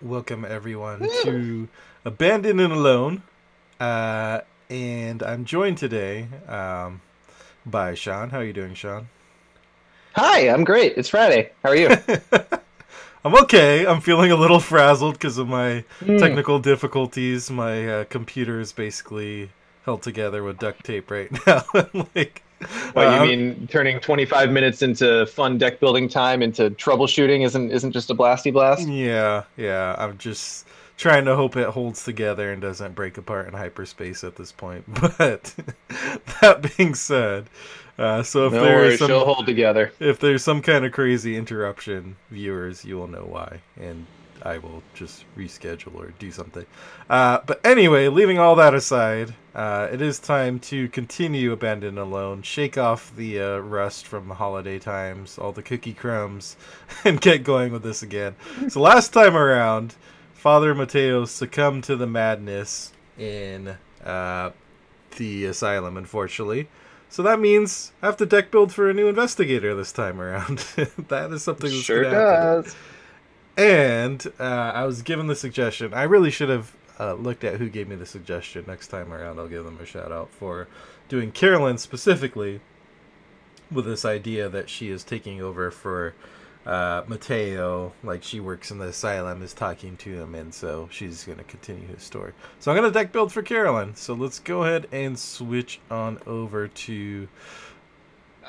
welcome everyone to Abandoned and Alone. And I'm joined today by Sean. How are you doing, Sean? Hi, I'm great. It's Friday. How are you? I'm okay. I'm feeling a little frazzled because of my Hmm. technical difficulties. My computer is basically held together with duct tape right now. like, What you uh, mean turning 25 minutes into fun deck building time into troubleshooting isn't just a blasty blast? yeah. I'm just trying to hope it holds together and doesn't break apart in hyperspace at this point. But that being said, so if No there is worries, she'll some hold together. if there's some kind of crazy interruption, viewers, you will know why, and I will just reschedule or do something. But anyway, leaving all that aside, it is time to continue Abandoned Alone, shake off the rust from the holiday times, all the cookie crumbs, and get going with this again. So last time around, Father Mateo succumbed to the madness in the asylum, unfortunately. So that means I have to deck build for a new investigator this time around. That is something that's going Sure to happen. does. And I was given the suggestion. I really should have looked at who gave me the suggestion. Next time around, I'll give them a shout out for doing Carolyn specifically with this idea that she is taking over for Mateo. Like she works in the asylum, is talking to him, and so she's going to continue his story. So I'm going to deck build for Carolyn. So let's go ahead and switch on over to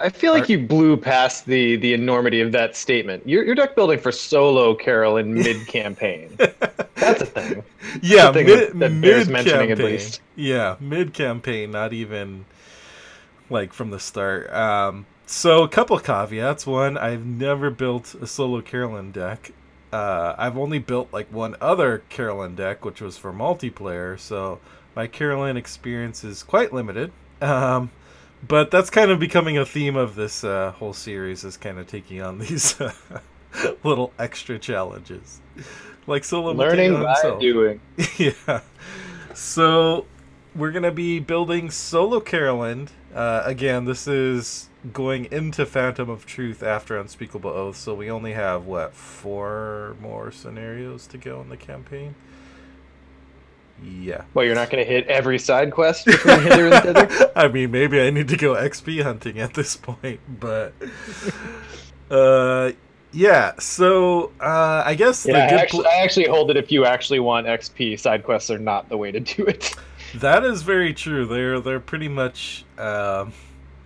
I feel like our. you blew past the enormity of that statement. You're deck building for solo Carolyn mid-campaign. That's a thing. That's a Yeah, thing that bears mid mentioning at campaign. least. Yeah, mid campaign, not even like from the start. So a couple caveats. One, I've never built a solo Carolyn deck. I've only built like one other Carolyn deck, which was for multiplayer. So my Carolyn experience is quite limited. But that's kind of becoming a theme of this whole series, is kind of taking on these little extra challenges, like Solo Learning Mateo by himself. doing. Yeah. So we're gonna be building Solo Carolyn. Again, this is going into Phantom of Truth after Unspeakable Oath, so we only have what, four more scenarios to go in the campaign. Yeah. Well, you're not going to hit every side quest between hither and thither? I mean, maybe I need to go XP hunting at this point, but uh, yeah. So I guess Yeah, the good I actually hold it if you actually want XP, side quests are not the way to do it. that is very true. They're pretty much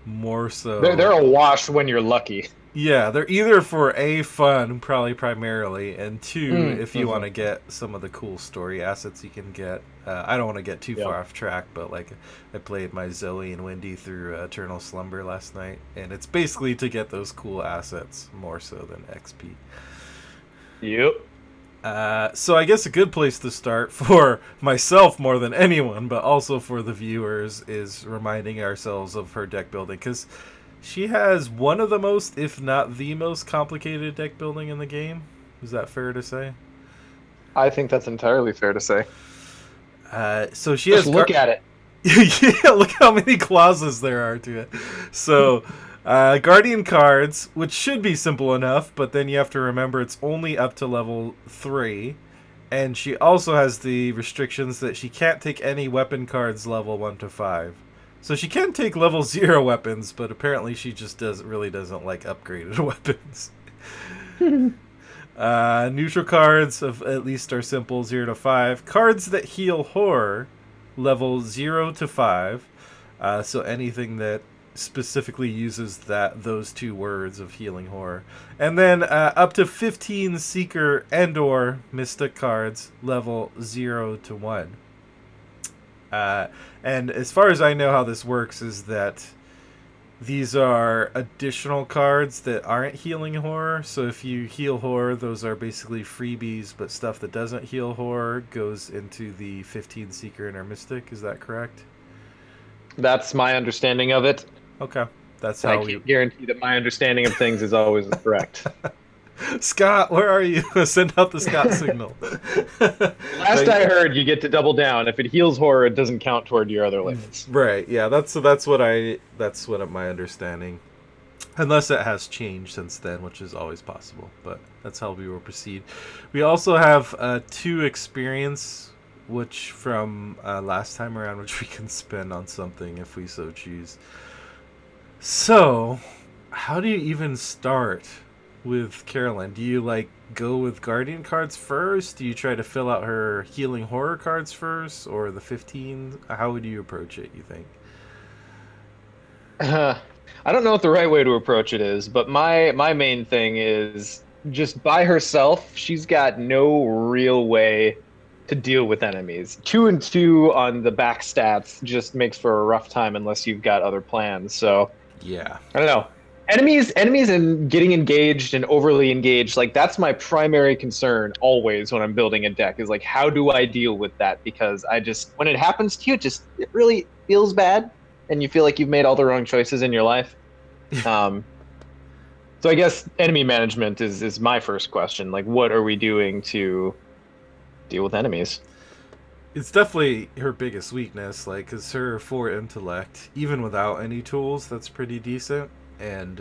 more They're so. a wash when you're lucky. Yeah, they're either for a fun, probably primarily, and two, if you want Mm-hmm. to get some of the cool story assets you can get. I don't want to get too Yep. far off track, but like I played my Zoe and Wendy through Eternal Slumber last night, and it's basically to get those cool assets more so than XP. Yep. So I guess a good place to start for myself more than anyone, but also for the viewers, is reminding ourselves of her deck building, because she has one of the most, if not the most complicated deck building in the game. Is that fair to say? I think that's entirely fair to say. So she Just has look at it. yeah, look how many clauses there are to it. So, Guardian cards, which should be simple enough, but then you have to remember it's only up to level 3. And she also has the restrictions that she can't take any weapon cards level 1 to 5. So she can take level 0 weapons, but apparently she just really doesn't like upgraded weapons. Neutral cards of at least are simple 0 to 5. Cards that heal horror, level 0 to 5. So anything that specifically uses those two words of healing horror. And then up to 15 Seeker and or Mystic cards, level 0 to 1. Uh, and as far as I know how this works is that these are additional cards that aren't healing horror. So if you heal horror, those are basically freebies, but stuff that doesn't heal horror goes into the 15 Seeker and or Mystic. Is that correct? That's my understanding of it. Okay. That's And I how we. can't guarantee that my understanding of things is always correct. Scott, where are you? Send out the Scott signal. Last I heard, you get to double down. If it heals horror, it doesn't count toward your other limits. Right. Yeah. That's what my understanding. Unless it has changed since then, which is always possible. But that's how we will proceed. We also have 2 experience, which from last time around, which we can spend on something if we so choose. So, how do you even start with Carolyn? Do you like go with Guardian cards first? Do you try to fill out her healing horror cards first, or the 15? How would you approach it, you think? I don't know what the right way to approach it is, but my main thing is just by herself, she's got no real way to deal with enemies. 2 and 2 on the back stats just makes for a rough time unless you've got other plans. So Yeah. I don't know. Enemies and getting engaged and overly engaged, like that's my primary concern always when I'm building a deck is like how do I deal with that? Because I just when it happens to you, it really feels bad and you feel like you've made all the wrong choices in your life. So I guess enemy management is my first question. Like what are we doing to deal with enemies? It's definitely her biggest weakness, like, because her 4 intellect, even without any tools, that's pretty decent. And,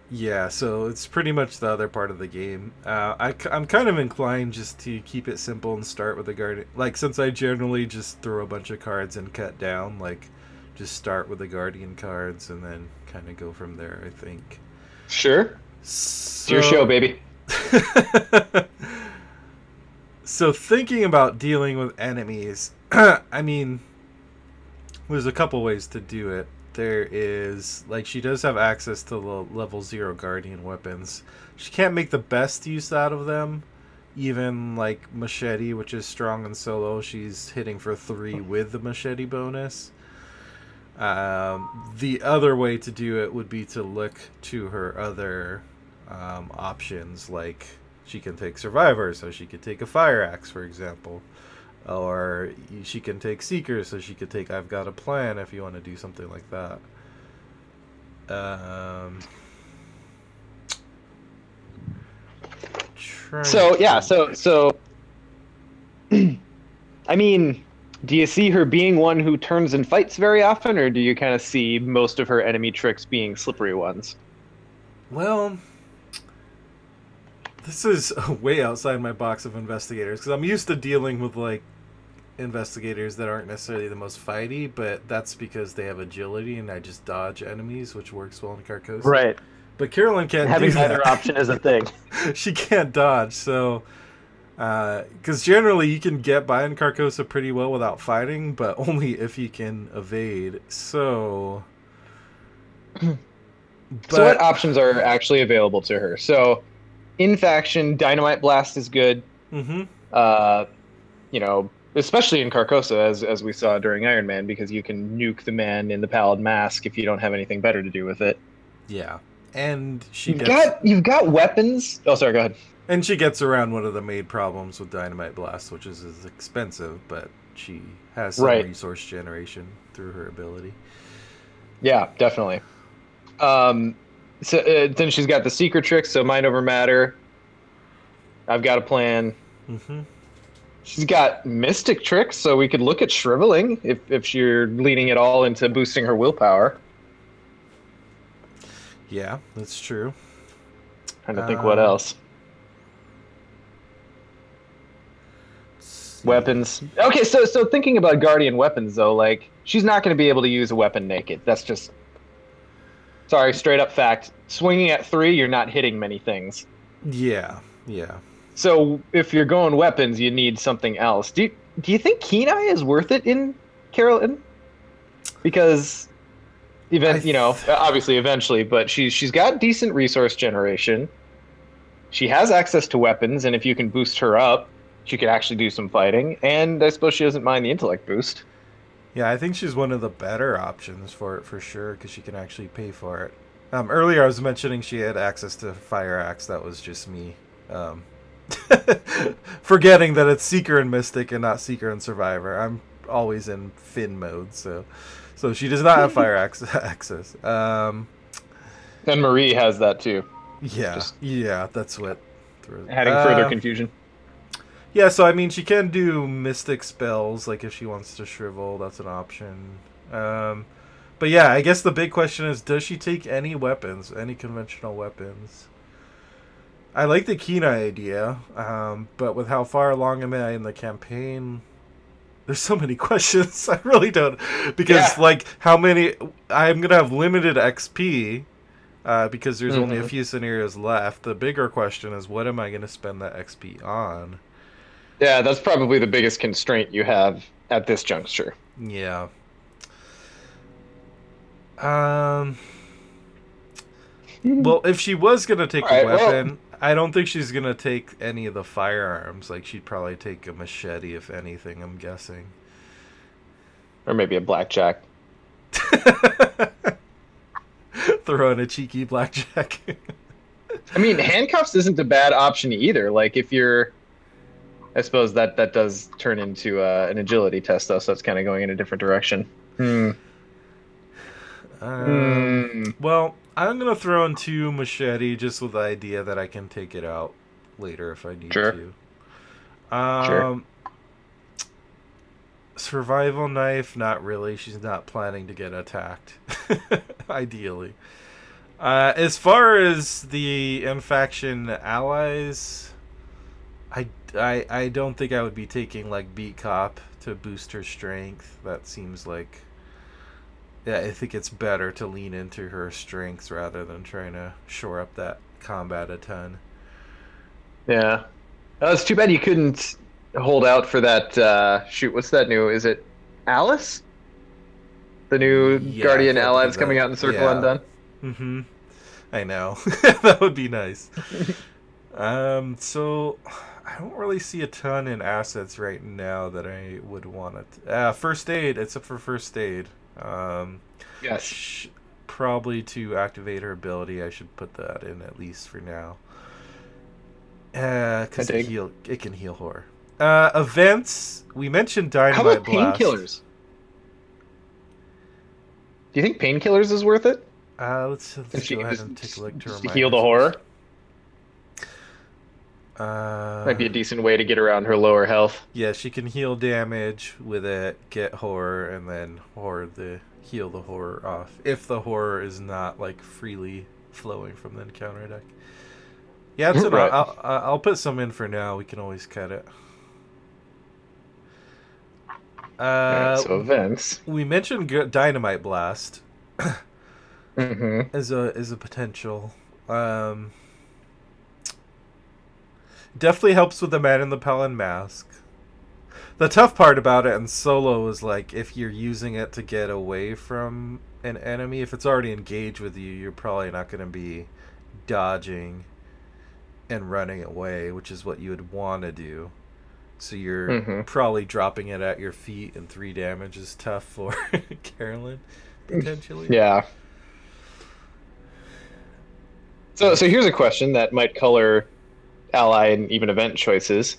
yeah, so it's pretty much the other part of the game. I'm kind of inclined just to keep it simple and start with the Guardian. Like, since I generally just throw a bunch of cards and cut down, like, just start with the Guardian cards and then kind of go from there, I think. Sure. So... It's your show, baby. So thinking about dealing with enemies, I mean, there's a couple ways to do it. There is, like, she does have access to the level 0 Guardian weapons. She can't make the best use out of them. Even, like, Machete, which is strong in solo, she's hitting for 3 with the Machete bonus. The other way to do it would be to look to her other options, like... She can take Survivor, so she could take a Fire Axe, for example. Or she can take Seeker, so she could take I've Got a Plan if you want to do something like that. So I mean, do you see her being one who turns and fights very often, or do you kind of see most of her enemy tricks being slippery ones? Well... This is way outside my box of investigators, because I'm used to dealing with, like, investigators that aren't necessarily the most fighty, but that's because they have agility and I just dodge enemies, which works well in Carcosa. Right. But Carolyn can't Having do that. either option is a thing. She can't dodge, so... Because generally you can get by in Carcosa pretty well without fighting, but only if you can evade, so... So what options are actually available to her? So... In faction, Dynamite Blast is good. Mm-hmm. You know, especially in Carcosa, as we saw during Iron Man, because you can nuke the man in the Pallid Mask if you don't have anything better to do with it. Yeah, and you've got weapons. Oh, sorry, go ahead. And she gets around one of the main problems with Dynamite Blast, which is it's expensive, but she has some resource generation through her ability. Yeah, definitely. So then she's got the secret tricks, so Mind Over Matter. I've Got a Plan. Mm-hmm. She's got Mystic tricks, so we could look at Shriveling if you're leaning it all into boosting her willpower. Yeah, that's true. Trying to think what else. Weapons. Okay, so thinking about Guardian weapons, though, like, she's not going to be able to use a weapon naked. That's just... Sorry, straight up fact. Swinging at 3, you're not hitting many things. Yeah. So if you're going weapons, you need something else. Do you think Keen Eye is worth it in Carolyn? Because, obviously eventually, but she's got decent resource generation. She has access to weapons, and if you can boost her up, she could actually do some fighting. And I suppose she doesn't mind the intellect boost. Yeah, I think she's one of the better options for it, for sure, because she can actually pay for it. Earlier I was mentioning she had access to Fire Axe. That was just me forgetting that it's Seeker and Mystic and not Seeker and Survivor. I'm always in Finn mode, so she does not have Fire Axe access. And Marie has that too. Yeah, that's what... Adding further confusion. Yeah, so I mean, she can do mystic spells, like if she wants to shrivel, that's an option. But yeah, I guess the big question is, does she take any weapons, any conventional weapons? I like the Kina idea, but with how far along am I in the campaign, there's so many questions. I really don't, because like how many? I'm gonna have limited XP because there's only a few scenarios left. The bigger question is, what am I gonna spend that XP on? Yeah, that's probably the biggest constraint you have at this juncture. Yeah. Well, if she was gonna take a weapon, I don't think she's gonna take any of the firearms. Like, she'd probably take a machete, if anything, I'm guessing. Or maybe a blackjack. Throw in a cheeky blackjack. I mean, handcuffs isn't a bad option either. Like, if you're... I suppose that does turn into an agility test, though, so it's kind of going in a different direction. Well, I'm going to throw in 2 machete just with the idea that I can take it out later if I need to. Sure. Survival knife, not really. She's not planning to get attacked, ideally. As far as the in-faction allies, I don't think I would be taking, like, Beat Cop to boost her strength. That seems like... Yeah, I think it's better to lean into her strengths rather than trying to shore up that combat a ton. Yeah. Oh, it's too bad you couldn't hold out for that, shoot, what's that new? Is it Alice? The new Guardian ally that's coming out in Circle Undone? Mm-hmm. I know. That would be nice. So... I don't really see a ton in assets right now that I would want to... first aid, except for first aid. Yes. Probably to activate her ability, I should put that in at least for now. Because it can heal horror. Events, we mentioned Dynamite Blast. How about painkillers? Do you think painkillers is worth it? Let's go ahead and take a look to heal the horror. Might be a decent way to get around her lower health. Yeah, she can heal damage with it, get horror, and then heal the horror off. If the horror is not like freely flowing from the encounter deck. Yeah, it's right. I'll put some in for now. We can always cut it. So events. We mentioned Dynamite Blast as a potential. Definitely helps with the Man in the Paladin Mask. The tough part about it in solo is, like, if you're using it to get away from an enemy, if it's already engaged with you, you're probably not going to be dodging and running away, which is what you would want to do. So you're probably dropping it at your feet, and 3 damage is tough for Carolyn, potentially. Yeah. So here's a question that might color ally and even event choices.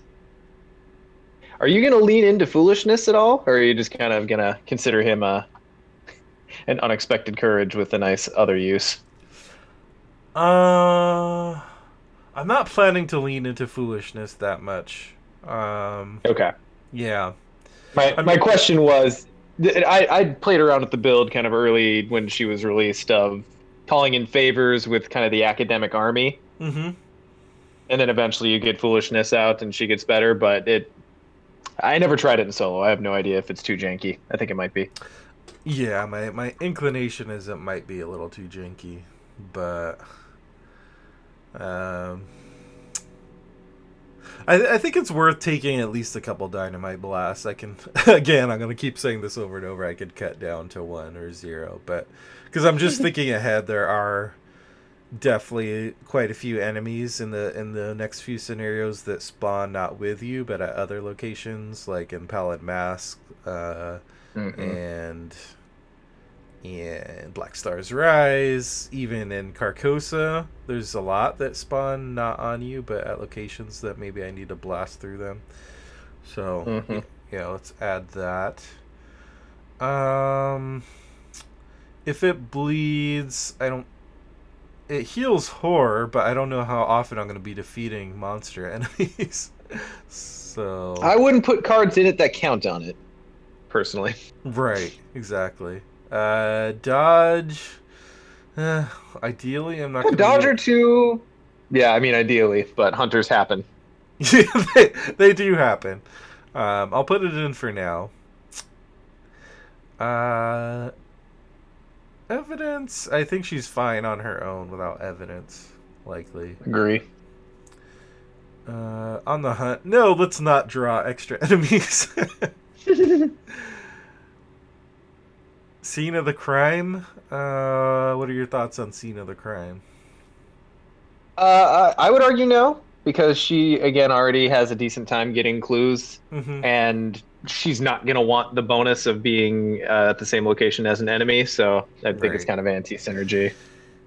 Are you going to lean into foolishness at all, or are you just kind of going to consider him an unexpected courage with a nice other use? I'm not planning to lean into foolishness that much. Okay. Yeah. My question was, I played around with the build kind of early when she was released of calling in favors with kind of the academic army. And then eventually you get foolishness out and she gets better, but I never tried it in solo. I have no idea if it's too janky. I think it might be. Yeah, my inclination is it might be a little too janky, but I think it's worth taking at least a couple Dynamite Blasts. I can, again, I'm going to keep saying this over and over, I could cut down to 1 or 0, but because I'm just thinking ahead, there are definitely quite a few enemies in the next few scenarios that spawn not with you but at other locations, like in Paladin Mask and Black Star's Rise. Even in Carcosa, there's a lot that spawn not on you but at locations that maybe I need to blast through them. So yeah, let's add that. If it bleeds, it heals horror, but I don't know how often I'm going to be defeating monster enemies. So I wouldn't put cards in it that count on it, personally. Right, exactly. Dodge. Ideally, I'm not going to Dodge or two. Yeah, I mean, ideally, but hunters happen. they do happen. I'll put it in for now. Evidence. I think she's fine on her own without evidence. Likely. Agree. On the hunt. No, let's not draw extra enemies. Scene of the crime. What are your thoughts on scene of the crime? I would argue no, because she again already has a decent time getting clues, and she's not gonna want the bonus of being at the same location as an enemy. So I think it's kind of anti-synergy.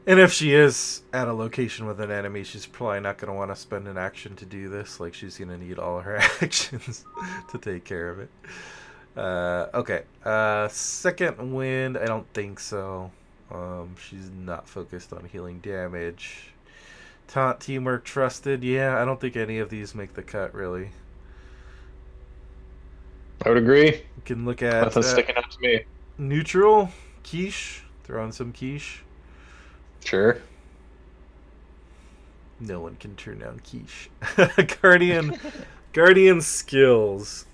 And if she is at a location with an enemy, she's probably not going to want to spend an action to do this. Like, she's going to need all her actions to take care of it. Okay. Second wind, I don't think so. She's not focused on healing damage. Taunt, teamwork, trusted. Yeah, I don't think any of these make the cut, really. I would agree. You can look at... Nothing's sticking out to me. Neutral. Quiche. Throw on some quiche. Sure. No one can turn down quiche. Guardian skills.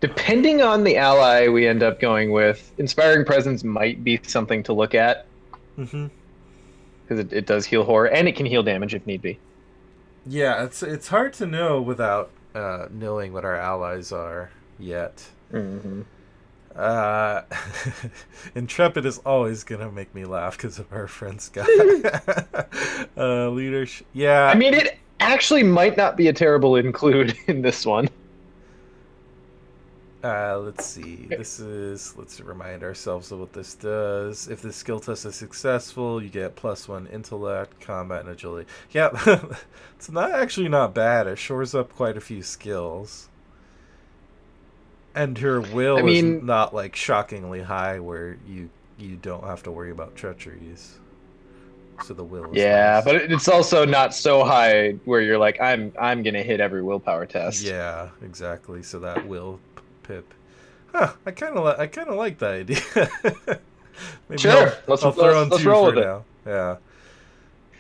Depending on the ally we end up going with, Inspiring Presence might be something to look at. Because it does heal horror, and it can heal damage if need be. Yeah, it's hard to know without knowing what our allies are yet. Intrepid is always gonna make me laugh because of our friend Scott. Leadership. Yeah. I mean, it actually might not be a terrible include in this one. Let's see. Let's remind ourselves of what this does. If the skill test is successful, you get +1 intellect, combat, and agility. Yeah, it's not bad. It shores up quite a few skills. And her will is not like shockingly high where you don't have to worry about treacheries. So the will is nice. But it's also not so high where you're like, I'm gonna hit every willpower test. Yeah, exactly. So that will pip. Huh, I kinda like that idea. Maybe sure. I'll throw on 2 for now. Yeah.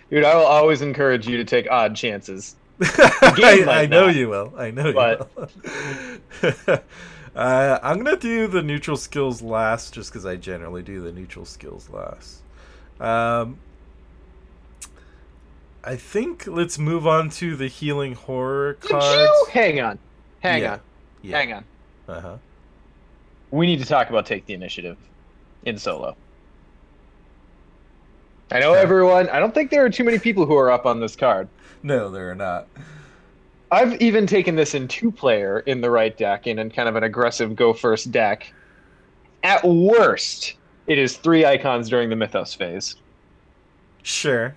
Dude, I will always encourage you to take odd chances. I know you will. I know you will. I'm going to do the neutral skills last just because I generally do the neutral skills last. I think let's move on to the healing horror cards. Hang on. Hang on. Uh-huh. We need to talk about Take the Initiative in solo. I know everyone. I don't think there are too many people who are up on this card. No, there are not. I've even taken this in 2-player in the right deck, in kind of an aggressive go-first deck. At worst, it is 3 icons during the Mythos phase. Sure.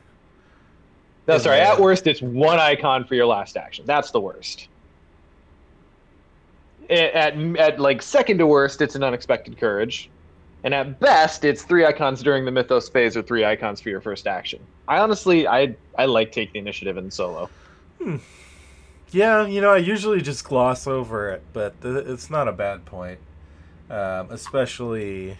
No, sorry. At worst, it's 1 icon for your last action. That's the worst. At like second to worst, it's an Unexpected Courage. And at best, it's 3 icons during the Mythos phase or 3 icons for your first action. I like Take the Initiative in solo. Yeah, I usually just gloss over it, but it's not a bad point. Especially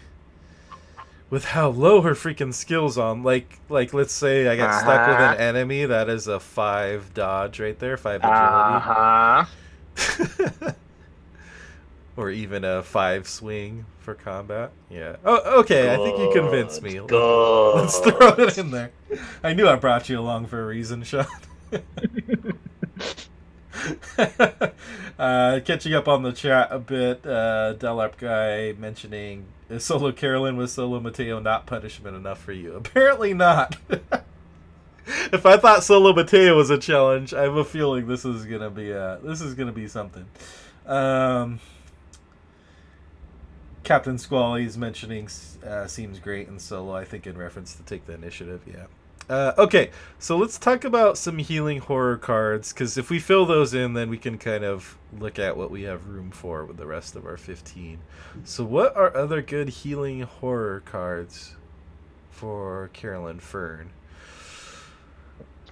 with how low her freaking skills on. Like let's say I got stuck with an enemy that is a 5 dodge right there, 5 agility. Or even a 5 swing for combat. Yeah. Oh, okay. I think you convinced me. Let's throw it in there. I knew I brought you along for a reason, Sean. Catching up on the chat a bit, Delap guy mentioning, is solo Carolyn with solo Mateo not punishment enough for you? Apparently not. If I thought solo Mateo was a challenge, I have a feeling this is gonna be something. Captain Squally's mentioning seems great in solo, I think in reference to Take the Initiative, yeah. Okay, so let's talk about some healing horror cards, because if we fill those in, then we can kind of look at what we have room for with the rest of our 15. So what are other good healing horror cards for Carolyn Fern?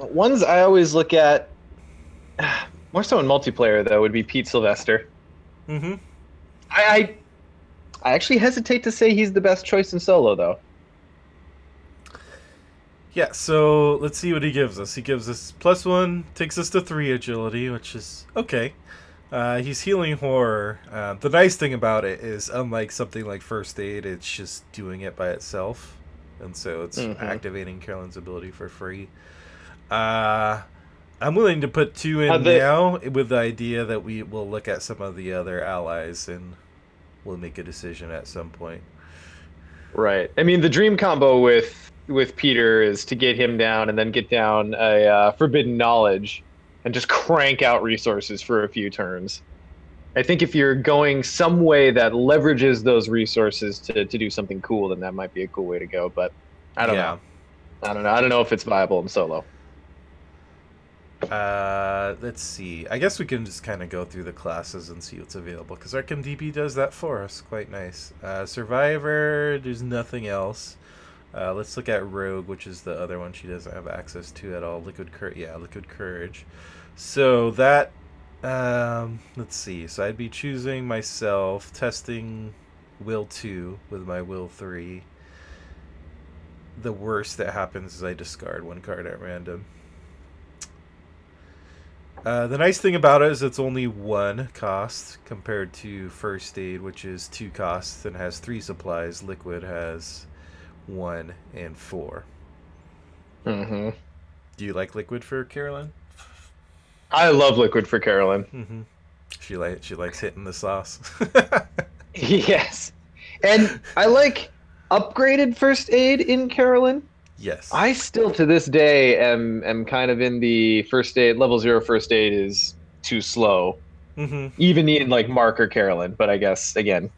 Ones I always look at, more so in multiplayer, though, would be Pete Sylvester. I actually hesitate to say he's the best choice in solo, though. Yeah, so let's see what he gives us. He gives us +1, takes us to 3 agility, which is okay. He's healing horror. The nice thing about it is, unlike something like first aid, it's just doing it by itself, and so it's activating Carolyn's ability for free. I'm willing to put 2 in now, with the idea that we will look at some of the other allies and we'll make a decision at some point. Right. I mean, the dream combo with Peter is to get him down and then get down a forbidden knowledge and just crank out resources for a few turns. I think if you're going some way that leverages those resources to do something cool, then that might be a cool way to go. But I don't know. I don't know if it's viable in solo. Let's see. I guess we can just kind of go through the classes and see what's available, because Arkham DB does that for us. Quite nice. Survivor, there's nothing else. Let's look at Rogue, which is the other one she doesn't have access to at all. Liquid Courage. So that, let's see. So I'd be choosing myself, testing Will 2 with my Will 3. The worst that happens is I discard 1 card at random. The nice thing about it is it's only 1 cost compared to first aid, which is 2 costs and has 3 supplies. Liquid has 1 and 4. Mm-hmm. Do you like Liquid for Carolyn? I love Liquid for Carolyn. Mm-hmm. She likes hitting the sauce. Yes, and I like upgraded first aid in Carolyn. Yes. I still to this day am kind of in the first aid level 0 first aid is too slow. Mm-hmm. Even in like Mark or Carolyn, but I guess again,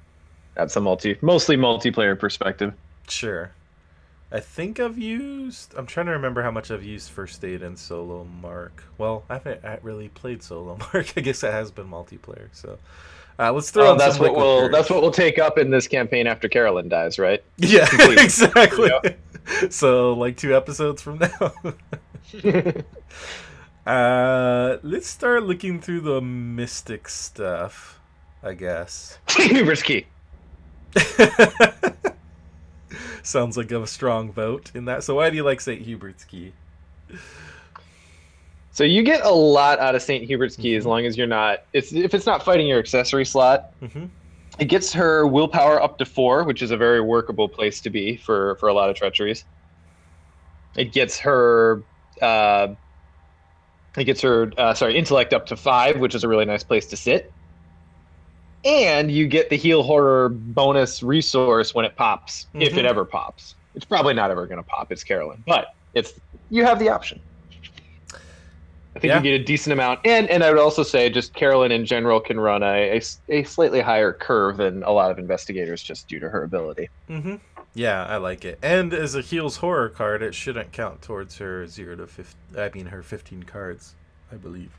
that's a mostly multiplayer perspective. Sure. I think I'm trying to remember how much I've used first aid in solo Mark. Well, I haven't really played solo Mark. I guess it has been multiplayer. So let's throw. That's what we'll take up in this campaign after Carolyn dies, right? Yeah, exactly. So like 2 episodes from now. Let's start looking through the mystic stuff, I guess. Huber's Key. Sounds like a strong vote in that. So why do you like St. Hubert's Key? So you get a lot out of St. Hubert's Key as long as you're not... if it's not fighting your accessory slot. Mm-hmm. It gets her willpower up to 4, which is a very workable place to be for a lot of treacheries. It gets her... intellect up to 5, which is a really nice place to sit. And you get the heal horror bonus resource when it pops, if it ever pops. It's probably not ever going to pop. It's Carolyn, but you have the option. I think you get a decent amount, and I would also say just Carolyn in general can run a slightly higher curve than a lot of investigators just due to her ability. Mm-hmm. Yeah, I like it. And as a heals horror card, it shouldn't count towards her 0 to 15. I mean, her 15 cards, I believe.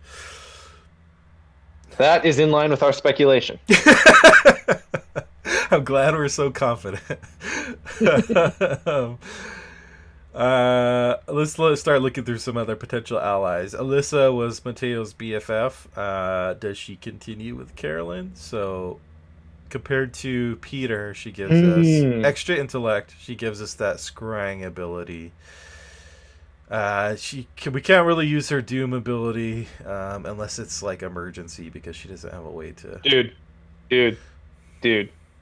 That is in line with our speculation. I'm glad we're so confident. Let's start looking through some other potential allies. Alyssa was Mateo's BFF. Does she continue with Carolyn? So compared to Peter, she gives us extra intellect. She gives us that scrying ability. We can't really use her Doom ability unless it's like emergency, because she doesn't have a way to. Dude.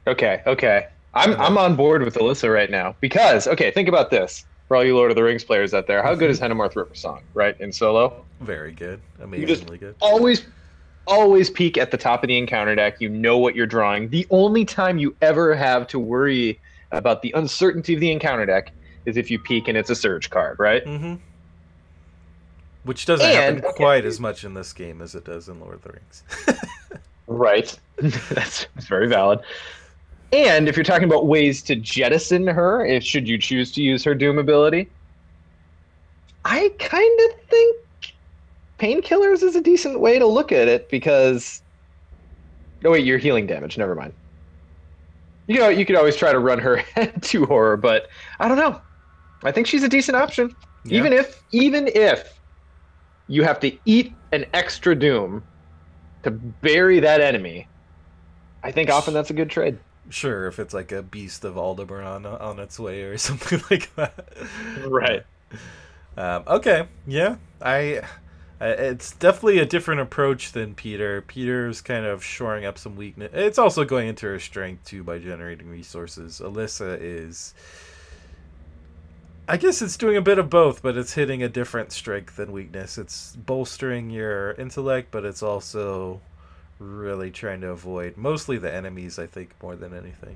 Okay. I'm on board with Alyssa right now because think about this. For all you Lord of the Rings players out there, how good is Hennemarth River Song, right, in solo? Very good. Amazingly good. Always peek at the top of the encounter deck. You know what you're drawing. The only time you ever have to worry about the uncertainty of the encounter deck is if you peek and it's a surge card, right? Mm-hmm. Which doesn't happen quite as much in this game as it does in Lord of the Rings. Right. That's very valid. And if you're talking about ways to jettison her, should you choose to use her Doom ability, I kind of think Painkillers is a decent way to look at it because... No, wait, you're healing damage. Never mind. You could always try to run her to horror, but I don't know. I think she's a decent option. Yeah. Even if you have to eat an extra Doom to bury that enemy, I think often that's a good trade. Sure, if it's like a beast of Aldebaran on its way or something like that. Right. Okay, yeah, it's definitely a different approach than Peter. Peter's kind of shoring up some weakness. It's also going into her strength too by generating resources. Alyssa is, I guess it's doing a bit of both, but it's hitting a different strength than weakness. It's bolstering your intellect, but it's also really trying to avoid mostly the enemies, I think, more than anything.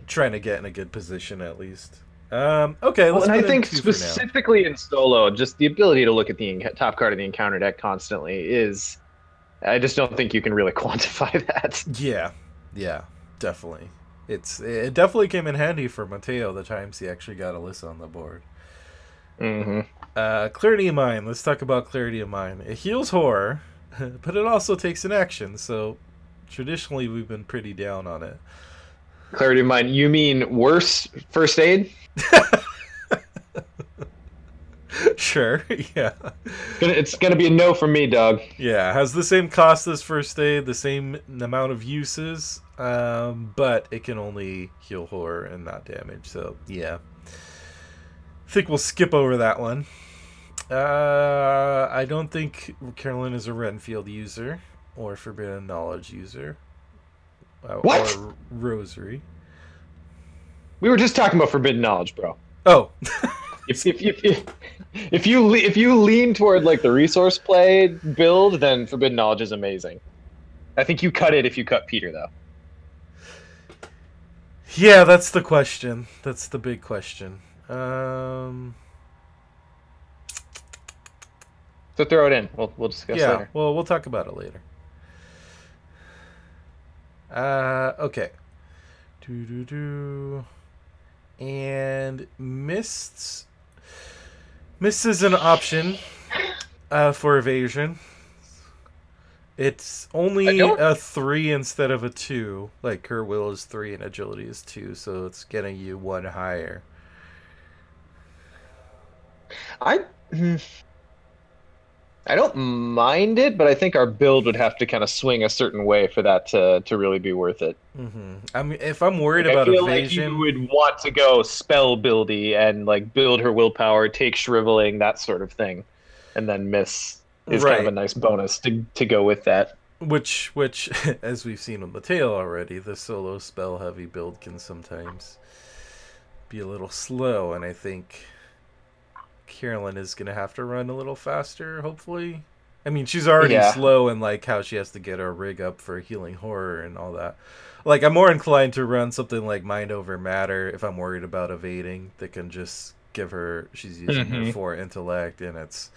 Trying to get in a good position at least. Okay, let's and I put in think 2 for now. specifically in solo, just the ability to look at the top card of the encounter deck constantly is. I just don't think you can really quantify that. Yeah, definitely. It definitely came in handy for Mateo the times he actually got Alyssa on the board. Clarity of Mind. Let's talk about Clarity of Mind. It heals horror, but it also takes an action, so traditionally we've been pretty down on it. Clarity of Mind. You mean worse first aid? Sure, yeah. It's gonna be a no from me, dog. Yeah, has the same cost as first aid, the same amount of uses, but it can only heal horror and not damage. So yeah, I think we'll skip over that one. I don't think Carolyn is a Renfield user or Forbidden Knowledge user. What? Or Rosary. We were just talking about Forbidden Knowledge, bro. Oh. If you lean toward like the resource play build, then Forbidden Knowledge is amazing. I think you cut it if you cut Peter, though. Yeah, that's the question. That's the big question. So throw it in. We'll discuss later. Well, we'll talk about it later. Okay. And Mists. Mist is an option for evasion. It's only a 3 instead of a 2. Like, her will is 3 and agility is 2, so it's getting you 1 higher. I don't mind it, but I think our build would have to kind of swing a certain way for that to really be worth it. I mean, if I'm worried about evasion, like you would want to go spell buildy and like build her willpower, take shriveling, that sort of thing, and then miss is kind of a nice bonus to go with that. Which, as we've seen with Mateo already, the solo spell heavy build can sometimes be a little slow, and I think Carolyn is going to have to run a little faster, hopefully. I mean, she's already slow in like how she has to get her rig up for healing horror and all that. Like, I'm more inclined to run something like Mind Over Matter if I'm worried about evading. That can just give her, she's using her 4 intellect and it's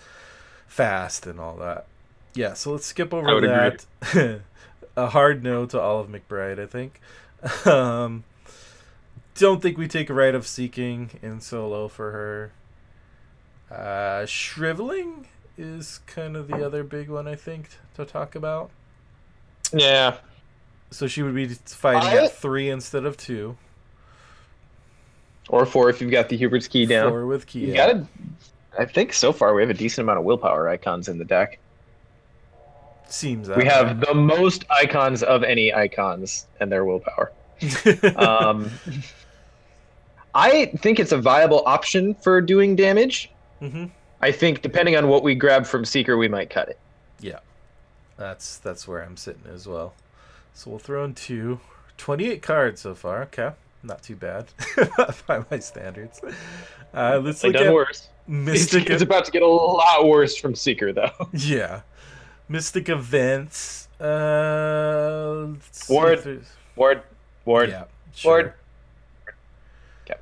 fast and all that. Yeah, so let's skip over that. A hard no to Olive McBride, I think. Don't think we take a Rite of Seeking in solo for her. Shriveling is kind of the other big one, I think, to talk about. Yeah. So she would be fighting at 3 instead of 2. Or 4 if you've got the Hubert's Key down. 4 with Key. I think so far we have a decent amount of willpower icons in the deck. Seems that we have the most icons of any icons and their willpower. I think it's a viable option for doing damage. I think depending on what we grab from Seeker, we might cut it. Yeah, that's where I'm sitting as well. So we'll throw in 2. 28 cards so far. Okay, not too bad by my standards. Let's look at worse. Mystic. It's about to get a lot worse from Seeker, though. Yeah, Mystic Events. Ward. Yeah, sure. Okay.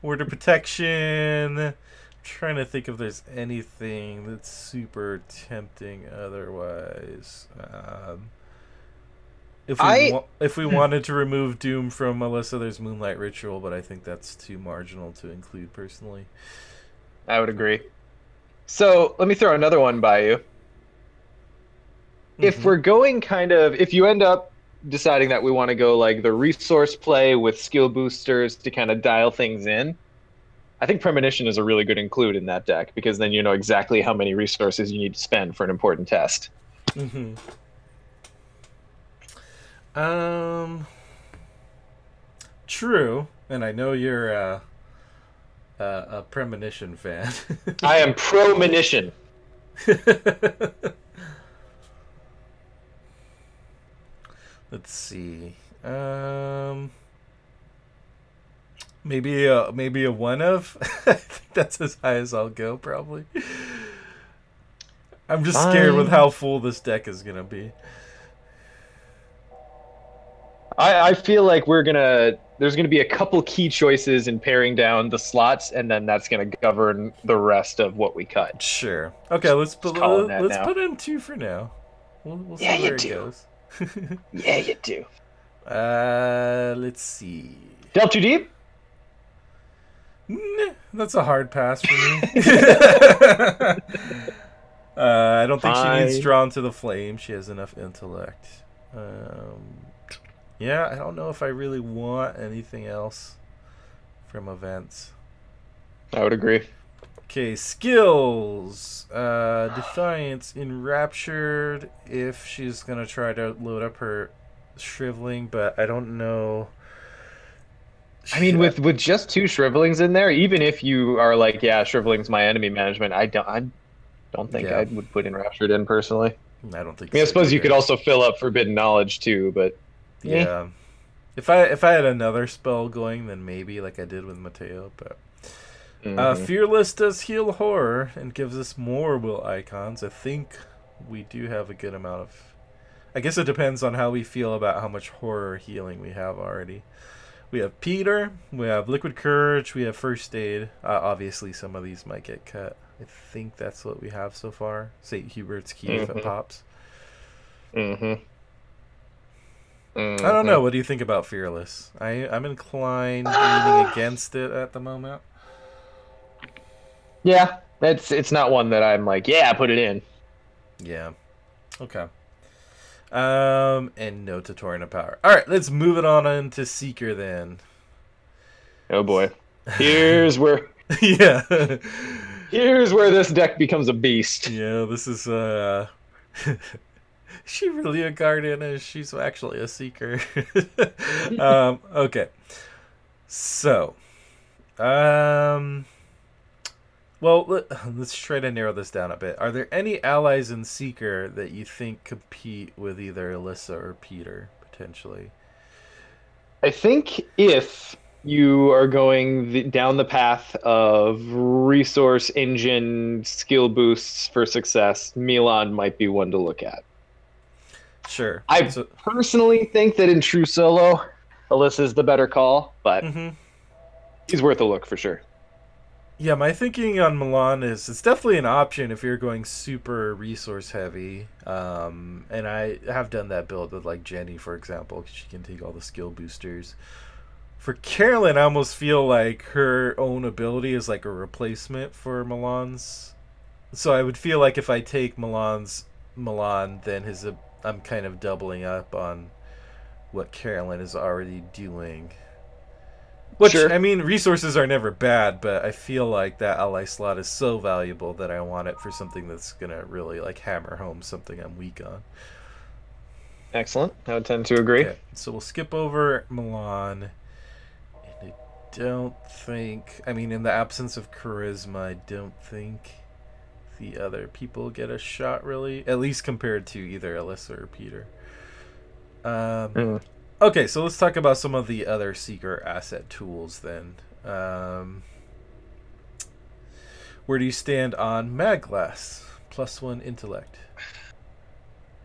Ward of Protection. I'm trying to think if there's anything that's super tempting otherwise. If we wanted to remove Doom from Melissa, there's Moonlight Ritual, but I think that's too marginal to include personally. I would agree. So let me throw another one by you. If we're going if you end up deciding that we want to go like the resource play with skill boosters to kind of dial things in, I think Premonition is a really good include in that deck, because then you know exactly how many resources you need to spend for an important test. Um, true, and I know you're a premonition fan. I am premonition. Let's see. Maybe a one of. I think that's as high as I'll go, probably. I'm just scared with how full this deck is gonna be. I feel like there's gonna be a couple key choices in paring down the slots, and then that's gonna govern the rest of what we cut. Sure. Okay, let's put in 2 for now. We'll see where it goes. Yeah, you do. Let's see. Delve too deep? Nah, that's a hard pass for me. I don't think she needs Drawn to the Flame. She has enough intellect. Yeah, I don't know if I really want anything else from events. I would agree. Okay, skills. Defiance, Enraptured, if she's going to try to load up her Shriveling, but I don't know. I mean, with just 2 Shrivelings in there, even if you are like, yeah, Shriveling's my enemy management, I don't think I would put Enraptured in personally. I don't think I mean, I suppose you could also fill up Forbidden Knowledge too, but yeah. If I had another spell going, then maybe like I did with Mateo, but Fearless does heal horror and gives us more will icons. I think we do have a good amount of. I guess it depends on how we feel about how much horror healing we have already. We have Peter, we have Liquid Courage, we have First Aid. Obviously, some of these might get cut. I think that's what we have so far. St. Hubert's Key if it pops. I don't know. What do you think about Fearless? I'm inclined leaning against it at the moment. Yeah, it's not one that I'm like, yeah, put it in. Yeah. Okay. And no to Torrent of Power. All right, let's move it on into Seeker then. Oh boy. Here's where yeah. Here's where this deck becomes a beast. Yeah, this is is she really a guardian? Is she's actually a Seeker? Okay. So, well, let's try to narrow this down a bit. Are there any allies in Seeker that you think compete with either Alyssa or Peter, potentially? I think if you are going down the path of resource engine skill boosts for success, Milan might be one to look at. Sure. I personally think that in true solo, Alyssa's the better call, but he's worth a look for sure. Yeah, my thinking on Milan is it's definitely an option if you're going super resource heavy. And I have done that build with like Jenny, for example, because she can take all the skill boosters. For Carolyn, I almost feel like her own ability is like a replacement for Milan's. So I would feel like if I take Milan, then I'm kind of doubling up on what Carolyn is already doing. Which, I mean, resources are never bad, but I feel like that ally slot is so valuable that I want it for something that's going to really, like, hammer home something I'm weak on. Excellent. I would tend to agree. Okay, so we'll skip over Milan. And I don't think... I mean, in the absence of charisma, I don't think the other people get a shot, really. At least compared to either Alyssa or Peter. Okay, so let's talk about some of the other Seeker asset tools then. Where do you stand on Madglass? +1 intellect.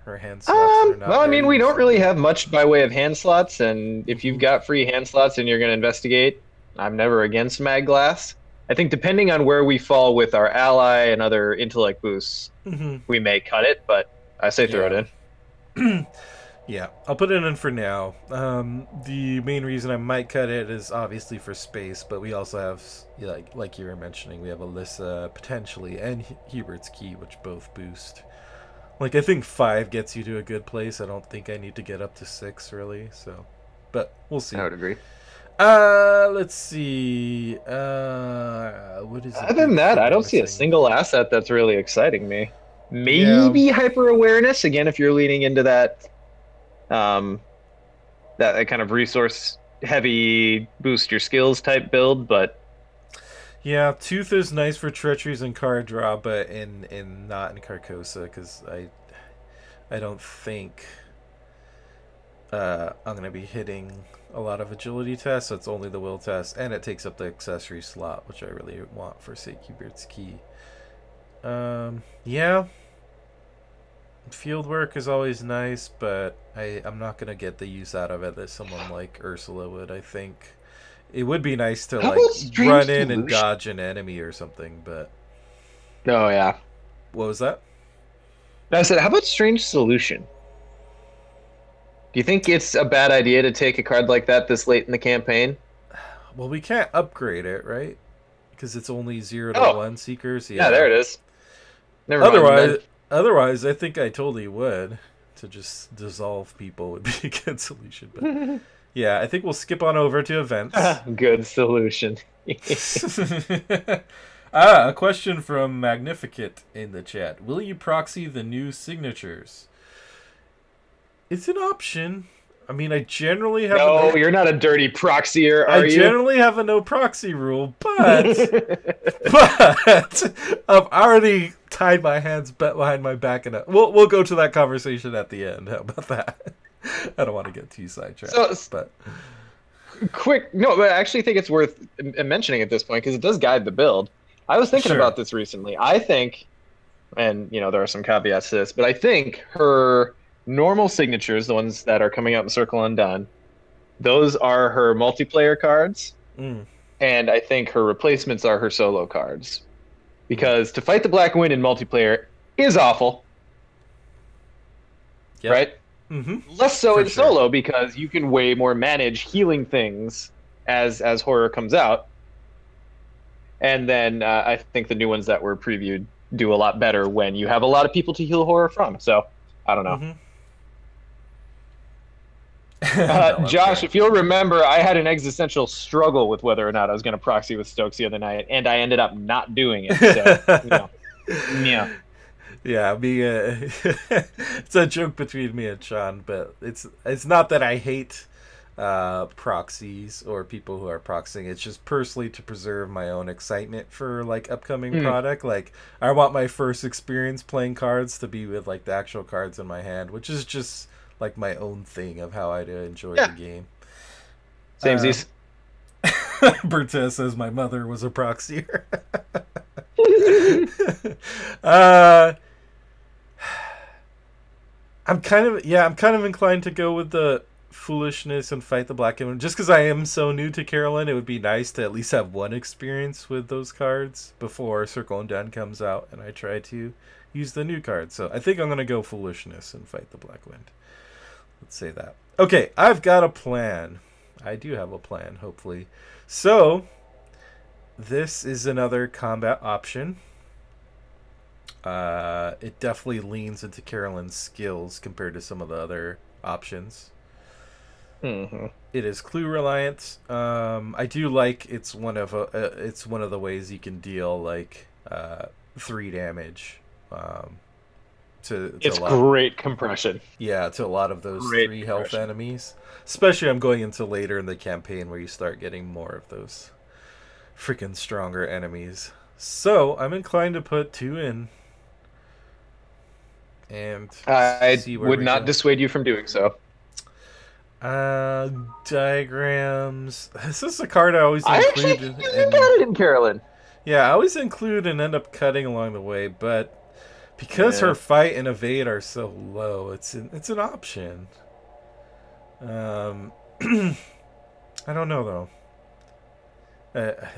Her hand slots are not well, I mean, we don't useful. really have much by way of hand slots, and if you've got free hand slots and you're going to investigate, I'm never against Madglass. I think depending on where we fall with our ally and other intellect boosts, we may cut it, but I say throw it in. Yeah, I'll put it in for now. The main reason I might cut it is obviously for space, but we also have, like you were mentioning, we have Alyssa potentially and Hubert's Key, which both boost. Like, I think 5 gets you to a good place. I don't think I need to get up to 6, really. So, but we'll see. I would agree. Let's see. What is it? Other than that, I don't see a single asset that's really exciting me. Maybe hyper awareness again if you're leaning into that that kind of resource heavy boost your skills type build, but Yeah, Tooth is nice for treacheries and card draw, but in not in Carcosa because I don't think I'm gonna be hitting a lot of agility tests. So it's only the will test, and it takes up the accessory slot, which I really want for Beard's Key. Yeah, field work is always nice, but I'm not gonna get the use out of it that someone like Ursula would. I think it would be nice to how like about strange run in and solution? dodge an enemy or something, but Oh yeah. what was that? I said, how about strange solution? Do you think it's a bad idea to take a card like that this late in the campaign? Well, we can't upgrade it, right? Because it's only 0 to 1 Oh, seekers. yeah, Yeah. there it is. Never mind Otherwise, then. otherwise, I think I totally would. To just dissolve people would be a good solution. But yeah, I think we'll skip on over to events. Good solution. A question from Magnificent in the chat. Will you proxy the new signatures? It's an option. I mean, I generally have No, you're not a dirty proxier, I are you? generally have a no proxy rule, but I've already tied my hands behind my back, and we'll go to that conversation at the end. How about that? I don't want to get too sidetracked, but Quick, no, but I actually think it's worth mentioning at this point because it does guide the build. I was thinking Sure. about this recently. I think, and there are some caveats to this, but I think her normal signatures, the ones that are coming out in Circle Undone, those are her multiplayer cards, and I think her replacements are her solo cards. Because to fight the Black Wind in multiplayer is awful, Yep. right? Mm-hmm. Less so For in sure. solo because you can way more manage healing things as horror comes out. And then I think the new ones that were previewed do a lot better when you have a lot of people to heal horror from. So I don't know. Mm-hmm. Josh, if you'll remember, I had an existential struggle with whether or not I was going to proxy with Stokes the other night, and I ended up not doing it. So, yeah. Yeah, it's a joke between me and Sean, but it's not that I hate proxies or people who are proxying. It's just personally to preserve my own excitement for like upcoming product. Like I want my first experience playing cards to be with like the actual cards in my hand, which is just like my own thing of how I enjoy the game. Samesies. Berta says my mother was a proxier. I'm kind of inclined to go with the foolishness and fight the Black Wind. Just because I am so new to Carolyn, it would be nice to at least have one experience with those cards before Circle and Done comes out and I try to use the new cards. So I think I'm going to go foolishness and fight the Black Wind. Let's say that. Okay, I've got a plan. I do have a plan, hopefully. So, this is another combat option. It definitely leans into Carolyn's skills compared to some of the other options. Mm-hmm. It is clue reliant. I do like it's one of the ways you can deal like 3 damage. It's great compression. Yeah, to a lot of those Great 3 health compression. enemies. Especially I'm going into later in the campaign where you start getting more of those freaking stronger enemies. So I'm inclined to put 2 in. And I see where would we not go. dissuade you from doing so. Diagrams. This is a card I always I actually include. think you got it in Carolyn. Yeah, I always include and end up cutting along the way, but because her fight and evade are so low, it's an option. I don't know though.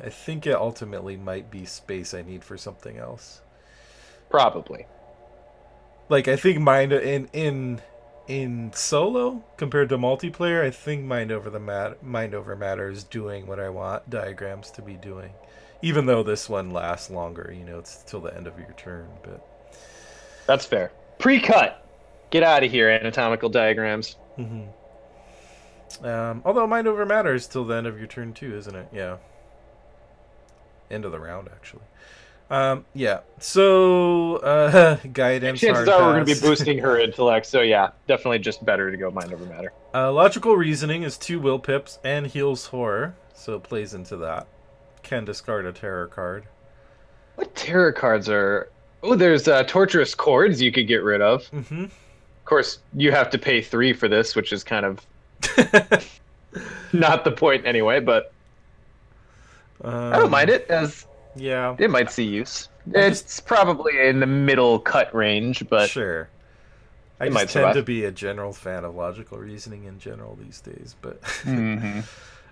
I think it ultimately might be space I need for something else. Probably. Like I think mind in solo compared to multiplayer, I think mind over matter is doing what I want diagrams to be doing. Even though this one lasts longer, it's till the end of your turn, but that's fair. Pre-cut. Get out of here, anatomical diagrams. Mm-hmm. Although mind over matter is till the end of your turn too, isn't it? Yeah. End of the round, actually. Yeah. So, guidance. Chances hard are we're going to be pass. boosting her intellect, so yeah, definitely just better to go mind over matter. Logical reasoning is 2 will pips and heals horror, so it plays into that. Can discard a terror card. What terror cards are? Oh, there's torturous chords you could get rid of. Mm-hmm. Of course, you have to pay 3 for this, which is kind of not the point anyway. But I don't mind it, as Yeah. it might see use. It's probably in the middle cut range, but Sure. I it just might tend survive. to be a general fan of logical reasoning in general these days, but Mm-hmm.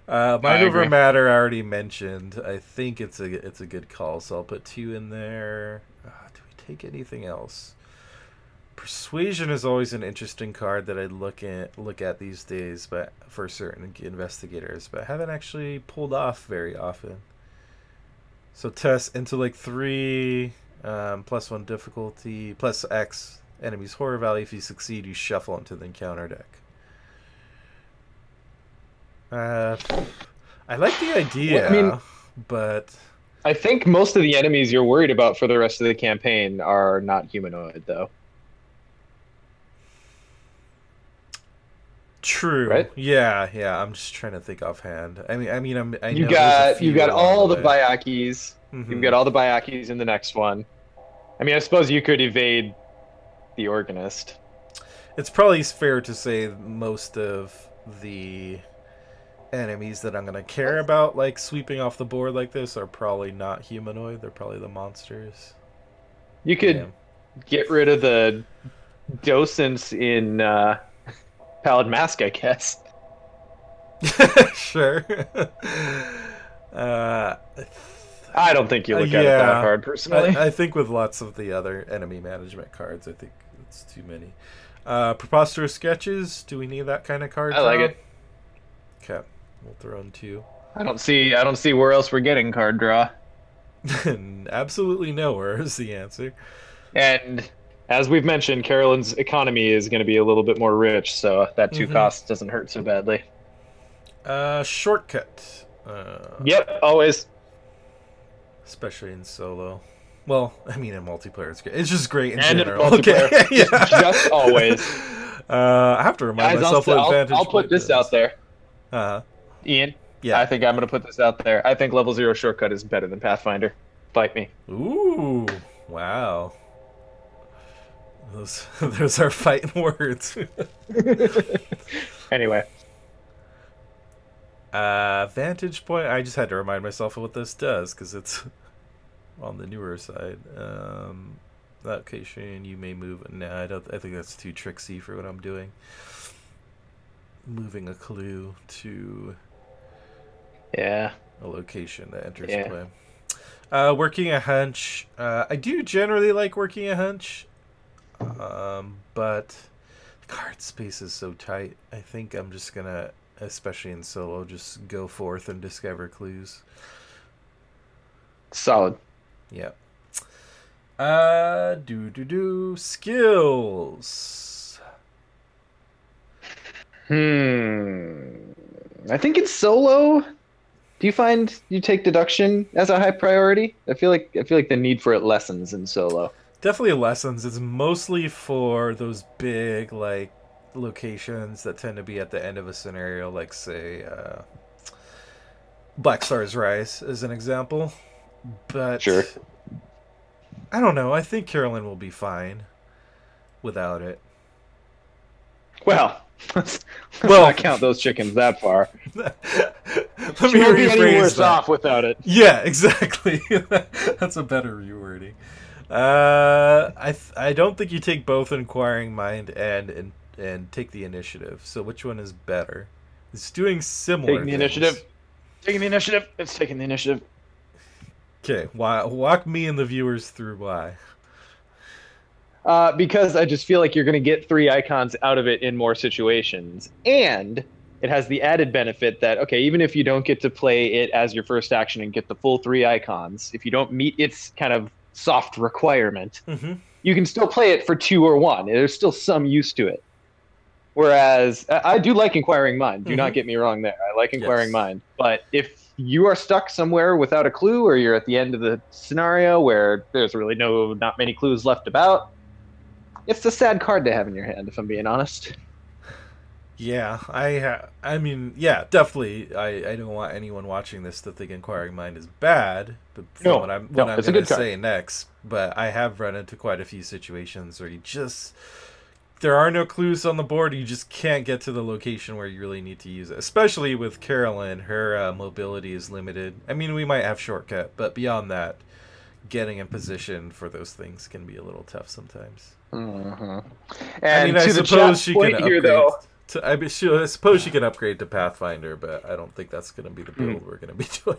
Mind I over agree. matter I already mentioned. I think it's a good call, so I'll put 2 in there. Do we take anything else? Persuasion is always an interesting card that I look at these days, but for certain investigators, but I haven't actually pulled off very often. So test intellect 3, +1 difficulty, plus X enemy's horror value. If you succeed, you shuffle into the encounter deck. I like the idea, Well, I mean, but I think most of the enemies you're worried about for the rest of the campaign are not humanoid, though. true. Right? Yeah, yeah. I'm just trying to think offhand. I know You there's a got few you got along all the way. Byakis. Mhm. You've got all the Byakis in the next one. I mean, I suppose you could evade the Organist. It's probably fair to say most of the enemies that I'm gonna care about, like sweeping off the board like this, are probably not humanoid. They're probably the monsters. You could get rid of the docents in Pallid Mask, I guess. Yeah. Sure. uh, I don't think you look at it that yeah. hard, personally. I think with lots of the other enemy management cards, I think it's too many. Preposterous sketches. Do we need that kind of card? I like draw? it. Okay, we'll throw in 2. I don't see where else we're getting card draw. Absolutely nowhere is the answer. And as we've mentioned, Carolyn's economy is going to be a little bit more rich, so that 2 cost doesn't hurt so badly. Shortcut. Yep, always. Especially in solo. Well, I mean, in multiplayer, it's great. It's just great in And in general. multiplayer, Okay, yeah. just always. I have to remind Guys, myself what advantage. I'll put point this out there. Uh-huh. Ian, Yeah. I think I'm going to put this out there. I think level 0 shortcut is better than Pathfinder. Fight me. Ooh, wow. Those are fighting words. Anyway. Vantage point. I just had to remind myself of what this does because it's on the newer side. Location, you may move. No, I don't. I think that's too tricksy for what I'm doing. Moving a clue to Yeah. a location that enters Yeah. play. Working a hunch. I do generally like working a hunch, but card space is so tight. I think I'm just gonna, especially in solo, just go forth and discover clues. Solid. Yeah. Skills. I think it's solo. Do you find you take deduction as a high priority? I feel like the need for it lessens in solo. Definitely lessons. It's mostly for those big like locations that tend to be at the end of a scenario, like say Black Star's Rise as an example. But Sure. I don't know. I think Carolyn will be fine without it. Well, let's not count those chickens that far. Let She me won't be any rephrase worse that. off without it. Yeah, exactly. That's a better rewording. I don't think you take both Inquiring Mind and take the initiative. So which one is better? It's doing similar. Taking the initiative. Taking the initiative. It's taking the initiative. Okay, walk me and the viewers through why. Because I just feel like you're going to get 3 icons out of it in more situations. And it has the added benefit that, okay, even if you don't get to play it as your first action and get the full 3 icons, if you don't meet its kind of soft requirement, you can still play it for 2 or 1. There's still some use to it. Whereas I do like Inquiring Mind. Do not get me wrong there. I like Inquiring Mind. But if you are stuck somewhere without a clue, or you're at the end of the scenario where there's really not many clues left about, it's a sad card to have in your hand, if I'm being honest. Yeah, I mean, yeah, definitely. I don't want anyone watching this to think Inquiring Mind is bad. But from No, what I'm no, it's a going good to card. say next, but I have run into quite a few situations where there are no clues on the board. You just can't get to the location where you really need to use it. Especially with Carolyn, her mobility is limited. I mean, we might have shortcut, but beyond that, getting in position for those things can be a little tough sometimes. And I mean, I to the suppose chat she point can here, upgrade. though, I suppose she can upgrade to Pathfinder, but I don't think that's going to be the build we're going to be doing.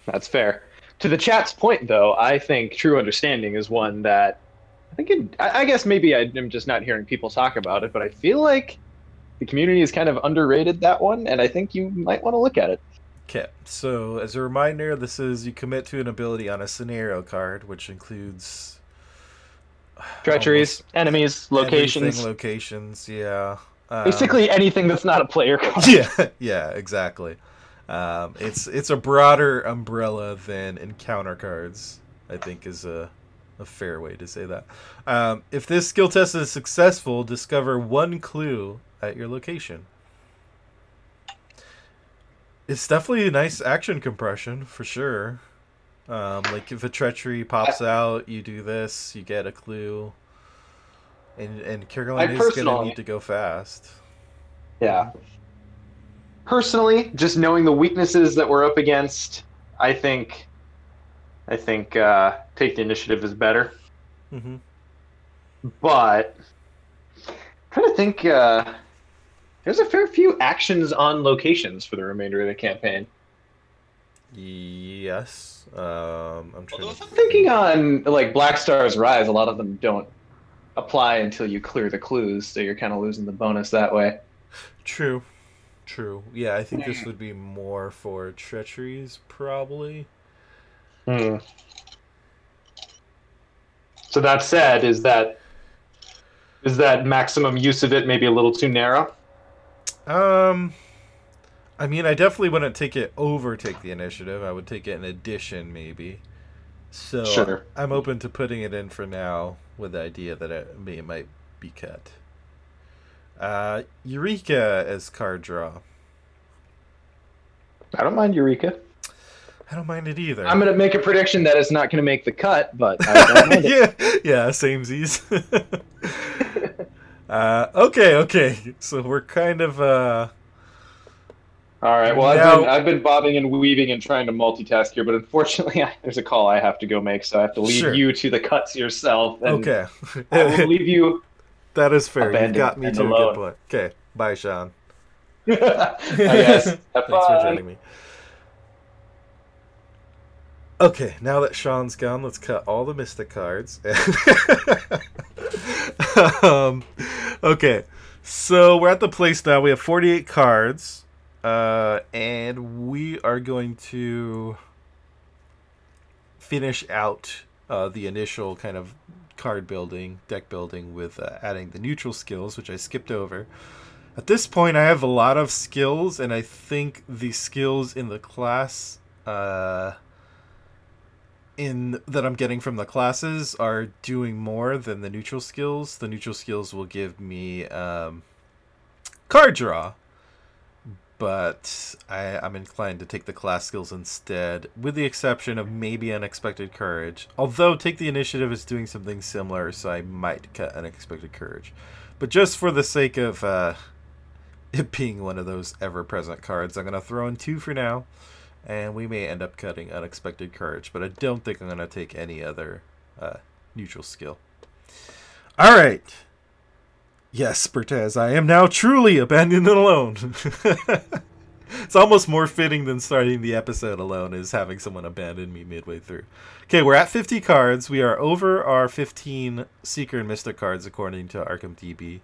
that's fair. To the chat's point, though, I think True Understanding is one that I guess maybe I'm just not hearing people talk about it, but I feel like the community has kind of underrated that one, and I think you might want to look at it. Okay, so as a reminder, this is you commit to an ability on a scenario card, which includes Treacheries, enemies, locations. Locations, yeah. Basically anything that's not a player card. Yeah, exactly. It's a broader umbrella than encounter cards, I think is a fair way to say that. If this skill test is successful, discover one clue at your location. It's definitely a nice action compression, for sure. Like if a treachery pops out, you do this, you get a clue. And Carolyn is going to need to go fast. Yeah. Personally, just knowing the weaknesses that we're up against, I think take the initiative is better. Mm-hmm. But I'm trying to think, there's a fair few actions on locations for the remainder of the campaign. Yes. I'm thinking on like Black Star's Rise, a lot of them don't apply until you clear the clues, so you're kind of losing the bonus that way. True. Yeah, I think this would be more for treacheries, probably. So that said, is that maximum use of it maybe a little too narrow? I mean, I definitely wouldn't take the initiative. I would take it in addition, maybe. So sure. I'm open to putting it in for now with the idea that it might be cut. Eureka as card draw. I don't mind Eureka. I don't mind it either. I'm going to make a prediction that it's not going to make the cut, but I don't mind it. Yeah, samesies. Okay. So we're kind of all right. Well, I've been bobbing and weaving and trying to multitask here, but unfortunately, there's a call I have to go make, so I have to leave you to the cuts yourself. And okay. I will leave you. That is fair. You got me to a good point. Okay. Bye, Sean. Yes. Thanks for joining me. Okay, now that Sean's gone, let's cut all the Mystic cards. Okay, so we're at the place now. We have 48 cards, and we are going to finish out the initial kind of deck building with adding the neutral skills, which I skipped over. At this point, I have a lot of skills, and I think the skills in the class that I'm getting from the classes are doing more than the neutral skills. The neutral skills will give me card draw, but I'm inclined to take the class skills instead, with the exception of maybe Unexpected Courage. Although Take the Initiative is doing something similar, so I might cut Unexpected Courage. But just for the sake of it being one of those ever-present cards, I'm going to throw in 2 for now. And we may end up cutting Unexpected Courage, but I don't think I'm going to take any other neutral skill. All right. Yes, Bertez, I am now truly abandoned and alone. It's almost more fitting than starting the episode alone is having someone abandon me midway through. Okay, we're at 50 cards. We are over our 15 Seeker and Mystic cards according to ArkhamDB.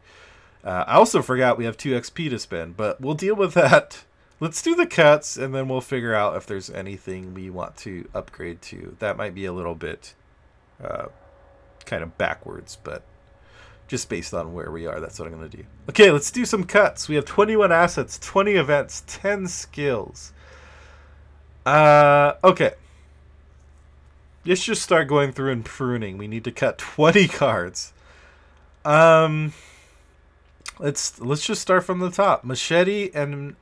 I also forgot we have 2 XP to spend, but we'll deal with that. Let's do the cuts, and then we'll figure out if there's anything we want to upgrade to. That might be a little bit kind of backwards, but just based on where we are, that's what I'm going to do. Okay, let's do some cuts. We have 21 assets, 20 events, 10 skills. Okay. Let's just start going through and pruning. We need to cut 20 cards. Um, let's just start from the top. Machete and